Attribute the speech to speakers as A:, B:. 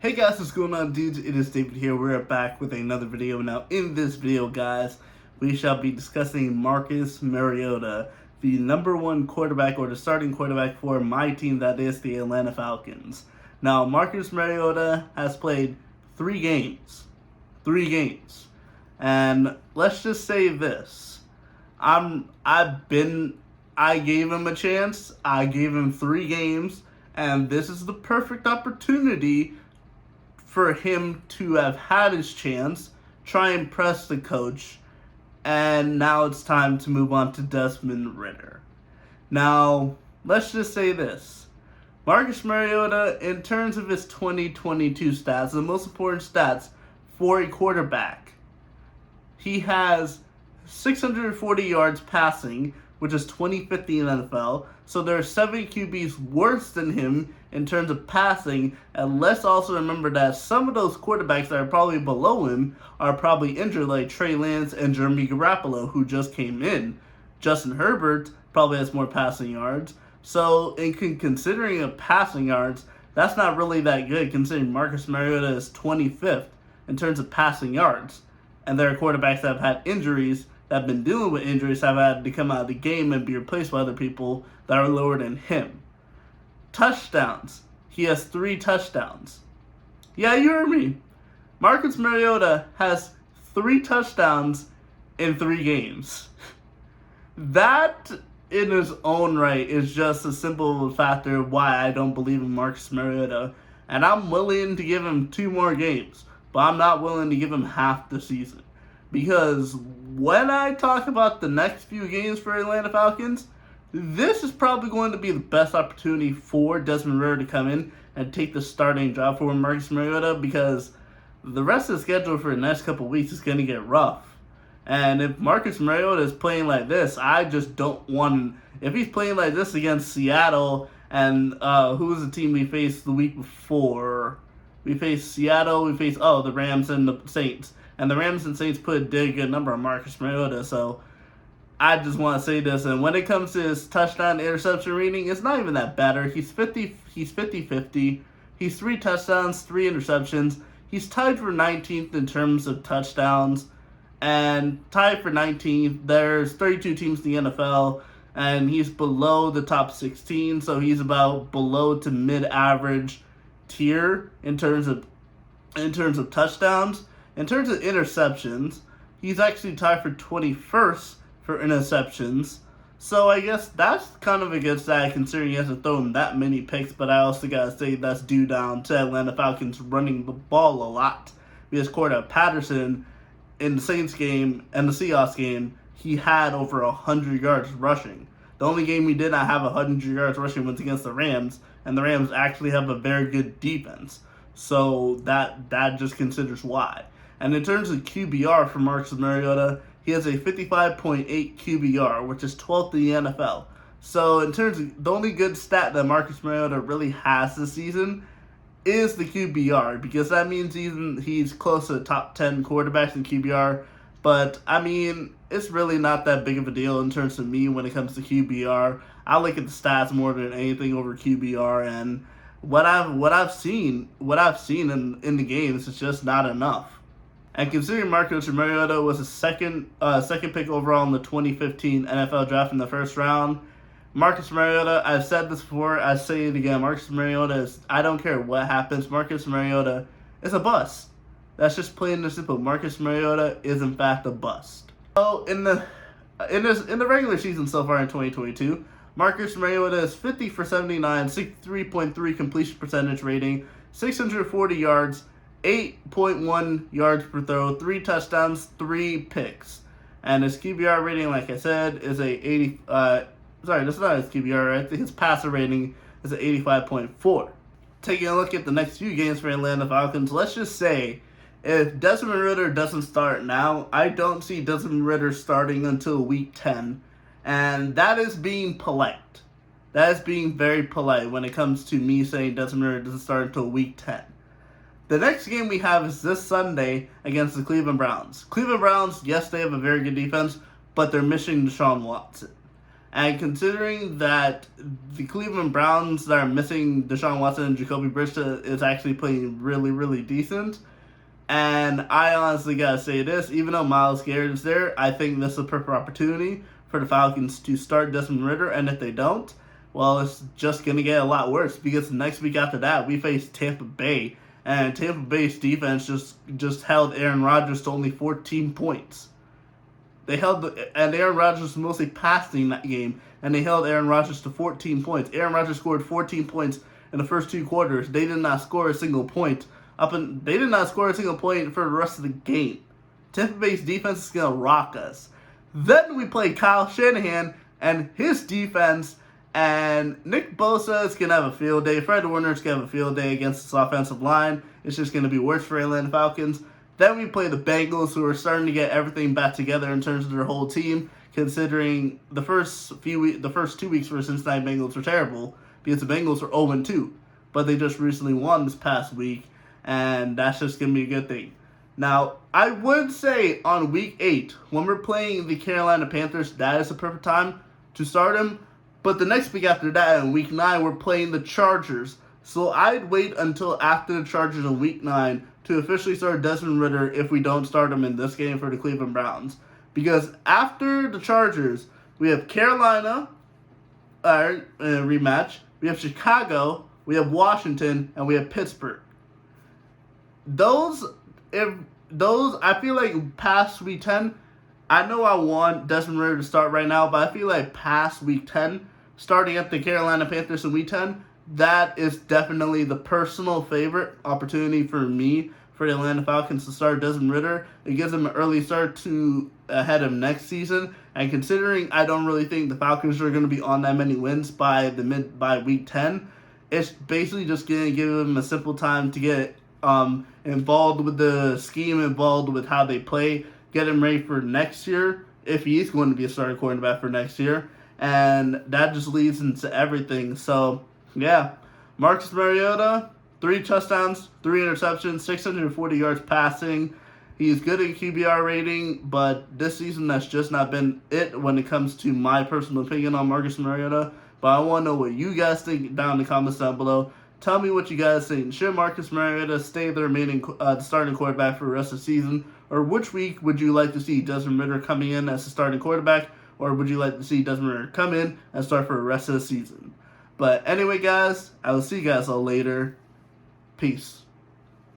A: Hey guys, what's going on, dudes? It is David here. We're back with another video. Now, in this video, guys, we shall be discussing Marcus Mariota, the number one quarterback or the starting quarterback for my team, that is the Atlanta Falcons. Now, Marcus Mariota has played three games. And let's just say this. I gave him a chance. I gave him 3 games, and this is the perfect opportunity for him to have had his chance, try and press the coach, and now it's time to move on to Desmond Ridder. Now, let's just say this. Marcus Mariota, in terms of his 2022 stats, the most important stats for a quarterback, he has 640 yards passing, which is 25th in the NFL. So there are 7 QBs worse than him in terms of passing. And let's also remember that some of those quarterbacks that are probably below him are probably injured, like Trey Lance and Jeremy Garoppolo, who just came in. Justin Herbert probably has more passing yards. So in considering of passing yards, that's not really that good, considering Marcus Mariota is 25th in terms of passing yards. And there are quarterbacks that have had injuries, that have been dealing with injuries, have had to come out of the game and be replaced by other people that are lower than him. Touchdowns. He has 3 touchdowns. Yeah, you heard me. Marcus Mariota has 3 touchdowns in 3 games. That, in his own right, is just a simple factor of why I don't believe in Marcus Mariota. And I'm willing to give him 2 more games, but I'm not willing to give him half the season. Because when I talk about the next few games for Atlanta Falcons, this is probably going to be the best opportunity for Desmond Ridder to come in and take the starting job for Marcus Mariota, because the rest of the schedule for the next couple of weeks is going to get rough. And if Marcus Mariota is playing like this, I just don't want... If he's playing like this against Seattle, and who was the team we faced the week before? We faced Seattle, the Rams and the Saints. And the Rams and Saints put a good number on Marcus Mariota, so I just want to say this. And when it comes to his touchdown interception rating, it's not even that better. He's 50-50. He's 3 touchdowns, 3 interceptions. He's tied for 19th in terms of touchdowns, and tied for 19th. There's 32 teams in the NFL, and he's below the top 16, so he's about below to mid-average tier in terms of touchdowns. In terms of interceptions, he's actually tied for 21st for interceptions. So I guess that's kind of a good stat, considering he hasn't thrown that many picks. But I also gotta say that's due down to Atlanta Falcons running the ball a lot. Because Quarterback Patterson, in the Saints game and the Seahawks game, he had over 100 yards rushing. The only game he did not have 100 yards rushing was against the Rams, and the Rams actually have a very good defense. So that just considers why. And in terms of QBR for Marcus Mariota, he has a 55.8 QBR, which is 12th in the NFL. So in terms of the only good stat that Marcus Mariota really has this season is the QBR, because that means he's close to the top 10 quarterbacks in QBR. But I mean, it's really not that big of a deal in terms of me when it comes to QBR. I look at the stats more than anything over QBR, and what I've seen in the games is just not enough. And considering Marcus Mariota was a second pick overall in the 2015 NFL draft in the first round, Marcus Mariota, I've said this before, I say it again, Marcus Mariota is, I don't care what happens, Marcus Mariota is a bust. That's just plain and simple. Marcus Mariota is in fact a bust. So in the regular season so far in 2022, Marcus Mariota is 50 for 79, 63.3 completion percentage rating, 640 yards, 8.1 yards per throw, 3 touchdowns, 3 picks. And his QBR rating, like I said, is a 80. That's not his QBR. I think his passer rating is an 85.4. Taking a look at the next few games for Atlanta Falcons, let's just say if Desmond Ridder doesn't start now, I don't see Desmond Ridder starting until week 10. And that is being polite. That is being very polite when it comes to me saying Desmond Ridder doesn't start until week 10. The next game we have is this Sunday against the Cleveland Browns. Cleveland Browns, yes, they have a very good defense, but they're missing Deshaun Watson. And considering that the Cleveland Browns that are missing Deshaun Watson and Jacoby Brissett is actually playing really, really decent. And I honestly gotta say this, even though Myles Garrett is there, I think this is a perfect opportunity for the Falcons to start Desmond Ridder. And if they don't, well, it's just gonna get a lot worse because next week after that we face Tampa Bay, and Tampa Bay's defense just held Aaron Rodgers to only 14 points. And Aaron Rodgers was mostly passing that game, and they held Aaron Rodgers to 14 points. Aaron Rodgers scored 14 points in the first 2 quarters. They did not score a single point. They did not score a single point for the rest of the game. Tampa Bay's defense is gonna rock us. Then we play Kyle Shanahan and his defense, and Nick Bosa is gonna have a field day. Fred Warner is gonna have a field day against this offensive line. It's just gonna be worse for Atlanta Falcons. Then we play the Bengals, who are starting to get everything back together in terms of their whole team, considering the first 2 weeks for the Cincinnati Bengals were terrible because the Bengals were 0-2, but they just recently won this past week, and that's just going to be a good thing. Now, I would say on week 8, when we're playing the Carolina Panthers, that is the perfect time to start him, but the next week after that, in week 9, we're playing the Chargers. So I'd wait until after the Chargers in week 9 to officially start Desmond Ridder if we don't start him in this game for the Cleveland Browns. Because after the Chargers, we have Carolina, rematch, we have Chicago, we have Washington, and we have Pittsburgh. I feel like past week 10, I know I want Desmond Ridder to start right now, but I feel like past week 10, starting up the Carolina Panthers in week 10, that is definitely the personal favorite opportunity for me for the Atlanta Falcons to start Desmond Ridder. It gives them an early start to ahead of next season. And considering I don't really think the Falcons are going to be on that many wins by week 10, it's basically just going to give them a simple time to get involved with the scheme, involved with how they play, get him ready for next year if he is going to be a starting quarterback for next year. And that just leads into everything. So, yeah, Marcus Mariota, 3 touchdowns, 3 interceptions, 640 yards passing. He's good in QBR rating, but this season that's just not been it when it comes to my personal opinion on Marcus Mariota. But I want to know what you guys think down in the comments down below. Tell me what you guys think. Should Marcus Mariota stay the remaining starting quarterback for the rest of the season? Or which week would you like to see Desmond Ridder coming in as the starting quarterback? Or would you like to see Desmond Ridder come in and start for the rest of the season? But anyway, guys, I will see you guys all later. Peace.